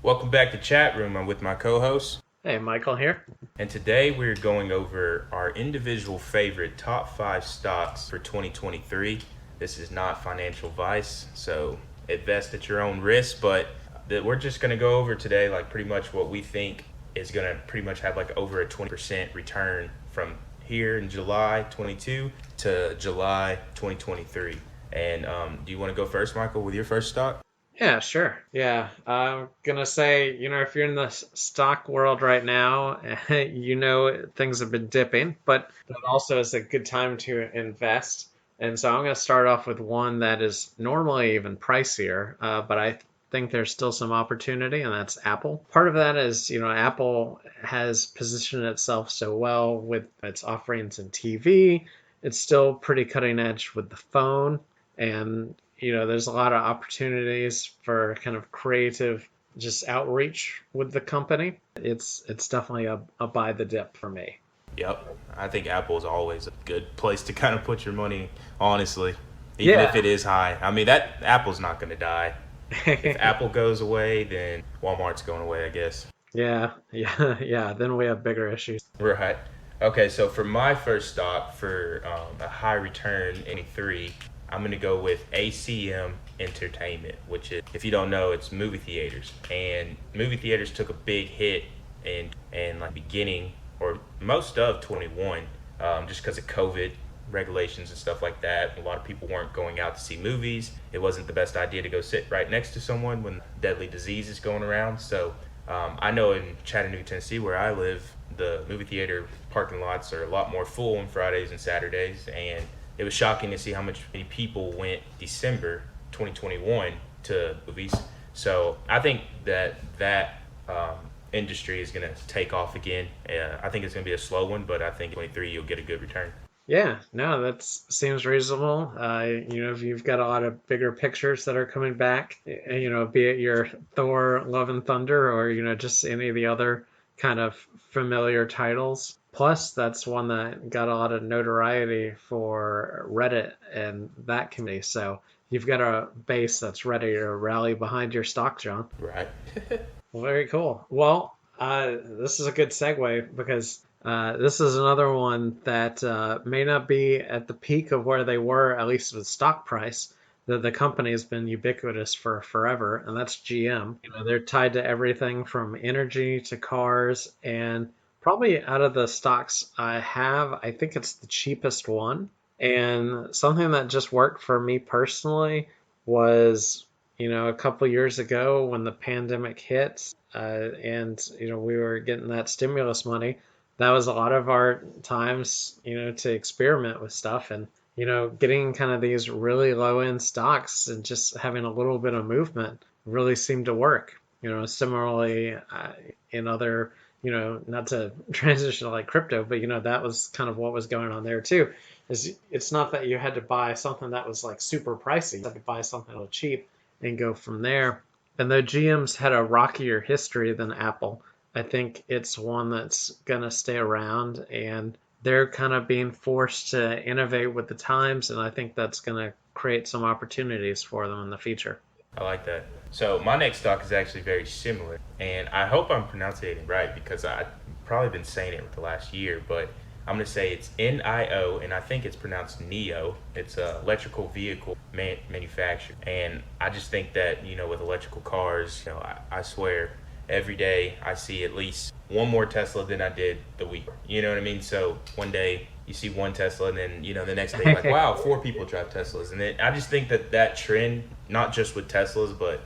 Welcome back to Chat Room. I'm with my co-host, Hey, Michael here. and today we're going over our individual favorite top 5 stocks for 2023. This is not financial advice, so invest at your own risk, but we're just going to go over today like pretty much what we think is going to pretty much have like over a 20% return from here in July 22 to July 2023. And do you want to go first, Michael, with your first stock? Yeah, sure. Yeah, I'm gonna say, if you're in the stock world right now, things have been dipping, but it also is a good time to invest. And so I'm gonna start off with one that is normally even pricier, but I think there's still some opportunity, and that's Apple. Part of that is, Apple has positioned itself so well with its offerings in TV. It's still pretty cutting edge with the phone. And there's a lot of opportunities for kind of creative just outreach with the company. It's definitely a buy the dip for me. Yep. I think Apple is always a good place to kind of put your money, honestly, even if Yeah. it is high. I mean, that Apple's not going to die. If Apple goes away, then Walmart's going away, I guess. Yeah. Then we have bigger issues. Right. Okay, so for my first stock for a high return in 3, I'm going to go with ACM Entertainment, which is, if you don't know, it's movie theaters. And movie theaters took a big hit in like beginning or most of 21, just because of COVID regulations and stuff like that. A lot of people weren't going out to see movies. It wasn't the best idea to go sit right next to someone when deadly disease is going around. So I know in Chattanooga, Tennessee, where I live, the movie theater parking lots are a lot more full on Fridays and Saturdays, and it was shocking to see how many people went December 2021 to movies. So I think that industry is going to take off again. I think it's going to be a slow one, but I think 23 you'll get a good return. Yeah, no, that seems reasonable. If you've got a lot of bigger pictures that are coming back, be it your Thor, Love and Thunder, or just any of the other kind of familiar titles. Plus, that's one that got a lot of notoriety for Reddit and that community. So you've got a base that's ready to rally behind your stock, John. Right. Well, very cool. Well, this is a good segue because this is another one that may not be at the peak of where they were, at least with stock price. The company has been ubiquitous for forever, and that's GM. They're tied to everything from energy to cars, and probably out of the stocks I have, I think it's the cheapest one. And something that just worked for me personally was a couple years ago when the pandemic hit, and we were getting that stimulus money. That was a lot of our times, to experiment with stuff and getting kind of these really low end stocks and just having a little bit of movement really seemed to work. Similarly, in other, not to transition to like crypto, but that was kind of what was going on there too. Is it's not that you had to buy something that was like super pricey. You had to buy something that was cheap and go from there. And though GM's had a rockier history than Apple, I think it's one that's going to stay around, and they're kind of being forced to innovate with the times, and I think that's going to create some opportunities for them in the future. I like that. So my next stock is actually very similar, and I hope I'm pronouncing it right because I've probably been saying it for the last year, but I'm going to say it's NIO, and I think it's pronounced NEO. It's a electrical vehicle manufacturer, and I just think that with electrical cars, I swear every day I see at least one more Tesla than I did the week. You know what I mean? So one day you see one Tesla, and then the next day like, wow, 4 people drive Teslas, and then I just think that trend, not just with Teslas, but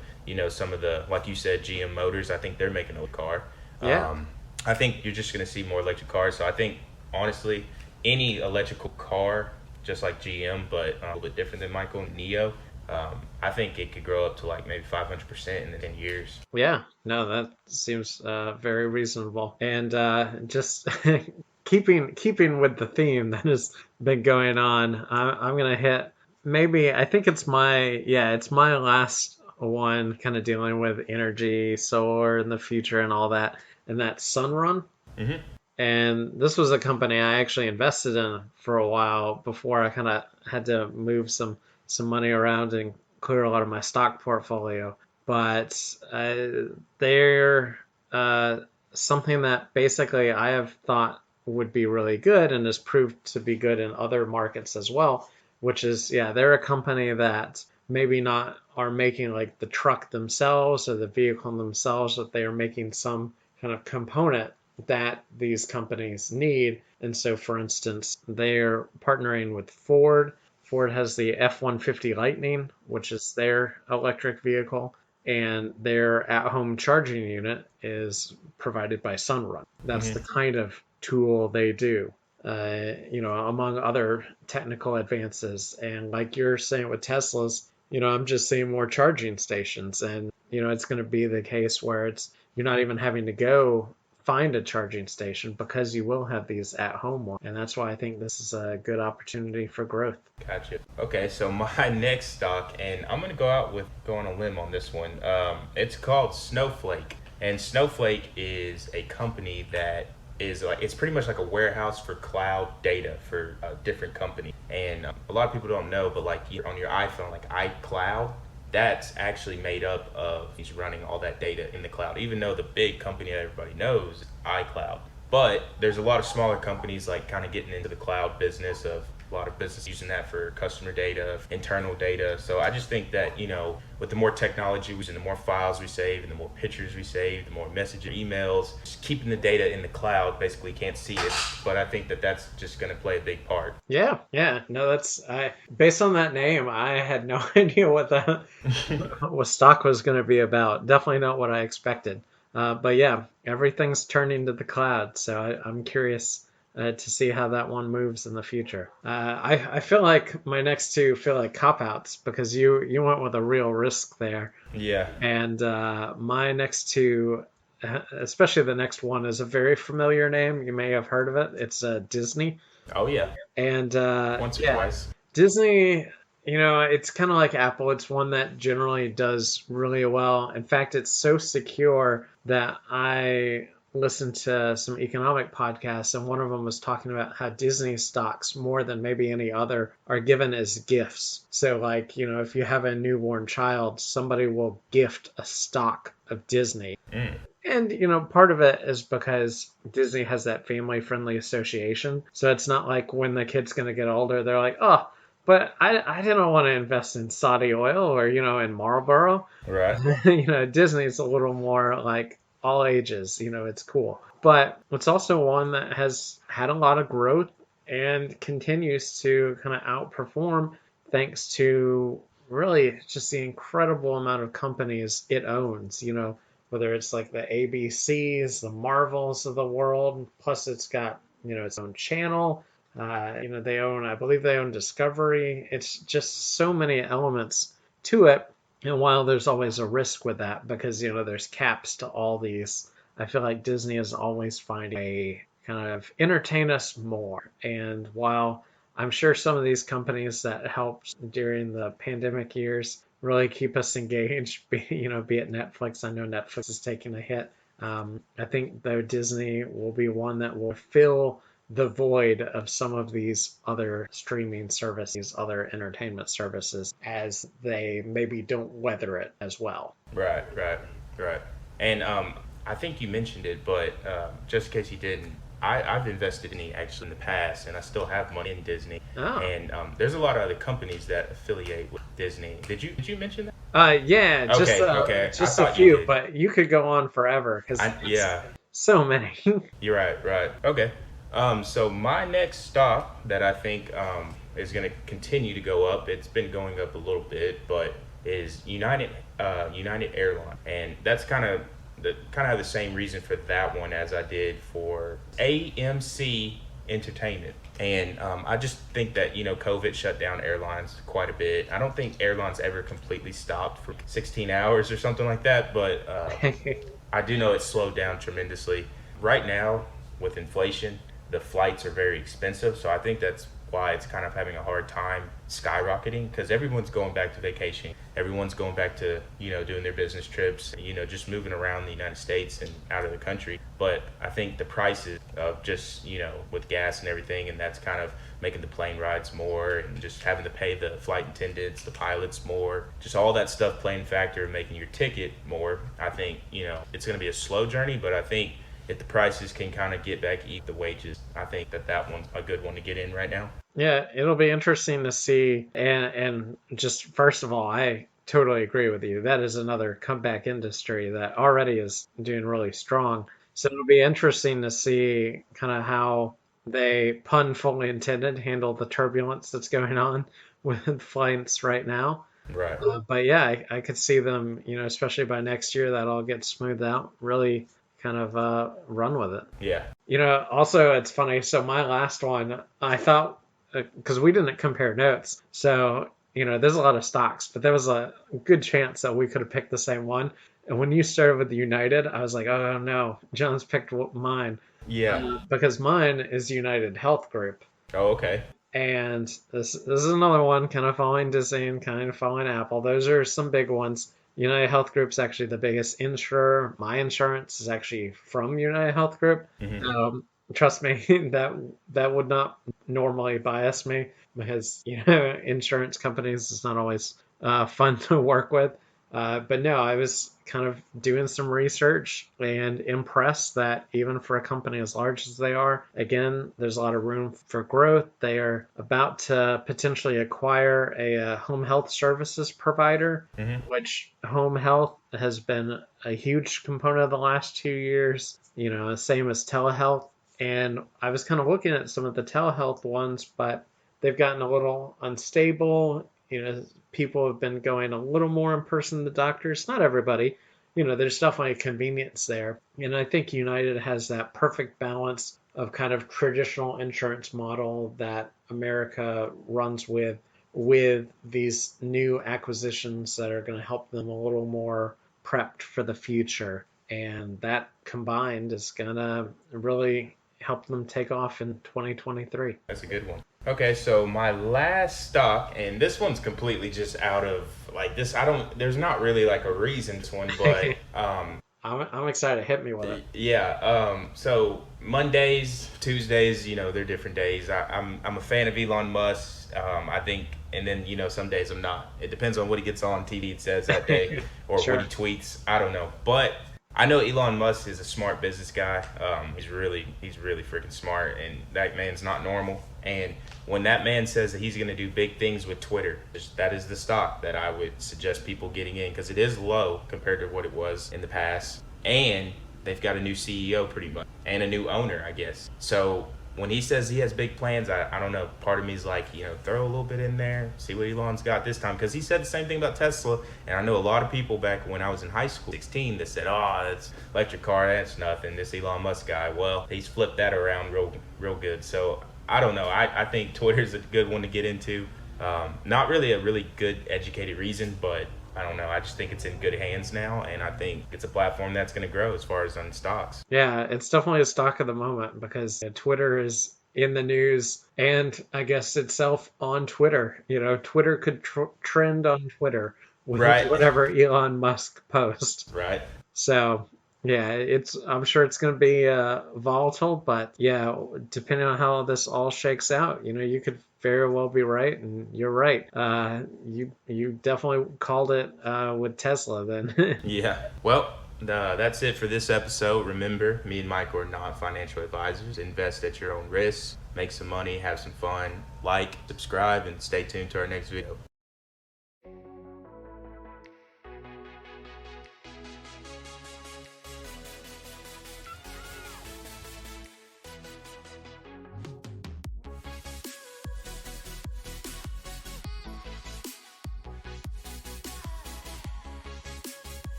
some of the, like you said, GM Motors. I think they're making a car. Yeah. I think you're just going to see more electric cars. So I think honestly, any electrical car, just like GM, but a little bit different than Michael Neo. I think it could grow up to like maybe 500% in the 10 years. Yeah, no, that seems very reasonable. And just keeping with the theme that has been going on, I'm gonna hit maybe I think it's my last one, kind of dealing with energy, solar in the future, and all that, and that's Sunrun. Hmm. And this was a company I actually invested in for a while before I kind of had to move some money around and clear a lot of my stock portfolio. but they're something that basically I have thought would be really good and has proved to be good in other markets as well, which is, yeah, they're a company that maybe not are making like the truck themselves or the vehicle themselves, but they are making some kind of component that these companies need. And so, for instance, they're partnering with Ford. Ford has the F-150 Lightning, which is their electric vehicle, and their at-home charging unit is provided by Sunrun. That's the Hmm. kind of tool they do. Among other technical advances. And like you're saying with Teslas, I'm just seeing more charging stations, and it's going to be the case where you're not even having to go find a charging station because you will have these at home ones. And that's why I think this is a good opportunity for growth. Gotcha. Okay, so my next stock, and I'm gonna go on a limb on this one. It's called Snowflake, and Snowflake is a company that is like it's pretty much like a warehouse for cloud data for different companies. And a lot of people don't know, but like on your iPhone, like iCloud, that's actually made up of he's running all that data in the cloud. Even though the big company that everybody knows is iCloud, but there's a lot of smaller companies like kind of getting into the cloud business of a lot of business using that for customer data, internal data. So I just think that, with the more technology and the more files we save and the more pictures we save, the more messages, emails, just keeping the data in the cloud, basically can't see it. But I think that that's just going to play a big part. Yeah, yeah. No, that's I based on that name, I had no idea what stock was going to be about. Definitely not what I expected. But yeah, everything's turning to the cloud, so I'm curious to see how that one moves in the future. I feel like my next two feel like cop outs because you went with a real risk there, Yeah. and my next two, especially the next one, is a very familiar name. You may have heard of it. It's Disney. Oh, yeah. And Once or yeah, twice. Disney, it's kind of like Apple. It's one that generally does really well. In fact, it's so secure that I listened to some economic podcasts, and one of them was talking about how Disney stocks, more than maybe any other, are given as gifts. So, like, if you have a newborn child, somebody will gift a stock of Disney. Mm. And, part of it is because Disney has that family friendly association. So it's not like when the kid's going to get older, they're like, oh, but I didn't want to invest in Saudi oil or, in Marlboro. Right. Disney's a little more like all ages, it's cool. But it's also one that has had a lot of growth and continues to kind of outperform thanks to really just the incredible amount of companies it owns, whether it's like the ABCs, the Marvels of the world, plus it's got, its own channel. I believe they own Discovery. It's just so many elements to it. And while there's always a risk with that, because, there's caps to all these, I feel like Disney is always finding a kind of entertain us more. And while I'm sure some of these companies that helped during the pandemic years really keep us engaged, be it Netflix. I know Netflix is taking a hit. I think though Disney will be one that will fill the void of some of these other streaming services, these other entertainment services, as they maybe don't weather it as well. Right, right, right. And I think you mentioned it, but just in case you didn't, I've invested in it actually in the past, and I still have money in Disney. Oh. And there's a lot of other companies that affiliate with Disney. Did you mention that? Yeah, Okay, okay. I just a thought you few, did. but you could go on forever because it's Yeah, so many. you're right, right. Okay. So my next stop that I think is going to continue to go up. It's been going up a little bit, but is United Airline, and that's kind of have the same reason for that one as I did for AMC Entertainment. And I just think that COVID shut down airlines quite a bit. I don't think airlines ever completely stopped for 16 hours or something like that, but I do know it slowed down tremendously. Right now, with inflation, the flights are very expensive, so I think that's why it's kind of having a hard time skyrocketing, because everyone's going back to vacation. Everyone's going back to, doing their business trips, just moving around the United States and out of the country. But I think the prices of just, with gas and everything, and that's kind of making the plane rides more, and just having to pay the flight attendants, the pilots more, just all that stuff playing factor and making your ticket more. I think, it's going to be a slow journey, but I think if the prices can kind of get back eat the wages, I think that one's a good one to get in right now. Yeah, it'll be interesting to see. And just first of all, I totally agree with you. That is another comeback industry that already is doing really strong. So it'll be interesting to see kind of how they, pun fully intended, handle the turbulence that's going on with flights right now. Right. But yeah, I could see them, especially by next year, that all gets smoothed out, really kind of run with it. Yeah. Also, it's funny. So my last one, I thought, because we didn't compare notes, so there's a lot of stocks, but there was a good chance that we could have picked the same one. And when you started with United, I was like, oh no, John's picked mine, Yeah. because mine is United Health Group. Oh, okay. And this is another one, kind of following Disney and kind of following Apple. Those are some big ones. United Health Group's actually the biggest insurer. My insurance is actually from United Health Group. Hmm. Trust me, that would not normally bias me, because insurance companies is not always fun to work with. But no, I was kind of doing some research and impressed that even for a company as large as they are, again, there's a lot of room for growth. They are about to potentially acquire a home health services provider, Hmm. which home health has been a huge component of the last 2 years, same as telehealth. And I was kind of looking at some of the telehealth ones, but they've gotten a little unstable. People have been going a little more in person to doctors. Not everybody. There's definitely a convenience there. And I think United has that perfect balance of kind of traditional insurance model that America runs with these new acquisitions that are going to help them a little more prepped for the future. And that combined is going to really help them take off in 2023. That's a good one. Okay, so my last stock, and this one's completely just out of like this. There's not really like a reason this one, but I'm excited. Hit me with it. yeah. So Mondays, Tuesdays, they're different days. I'm a fan of Elon Musk. I think, and then some days I'm not. It depends on what he gets on TV and says that day, or Sure. what he tweets. I don't know, but I know Elon Musk is a smart business guy. He's really freaking smart, and that man's not normal. And when that man says that he's going to do big things with Twitter, that is the stock that I would suggest people getting in, because it is low compared to what it was in the past, and they've got a new CEO pretty much, and a new owner, I guess. So when he says he has big plans, I don't know. Part of me is like, throw a little bit in there, see what Elon's got this time. Because he said the same thing about Tesla. And I know a lot of people back when I was in high school, 16, that said, oh, it's electric car, that's nothing. This Elon Musk guy, well, he's flipped that around real good. So I don't know. I think Twitter's a good one to get into. Not really a really good educated reason, but I don't know. I just think it's in good hands now, and I think it's a platform that's going to grow as far as on stocks. Yeah, it's definitely a stock of the moment, because Twitter is in the news, and I guess itself on Twitter. Twitter could trend on Twitter with Right. whatever Elon Musk posts. Right. So yeah, I'm sure it's going to be volatile, but yeah, depending on how this all shakes out, you could very well be right, and you're right. You definitely called it with Tesla then. Yeah. Well, that's it for this episode. Remember, me and Mike are not financial advisors. Invest at your own risk. Make some money, have some fun. Like, subscribe, and stay tuned to our next video.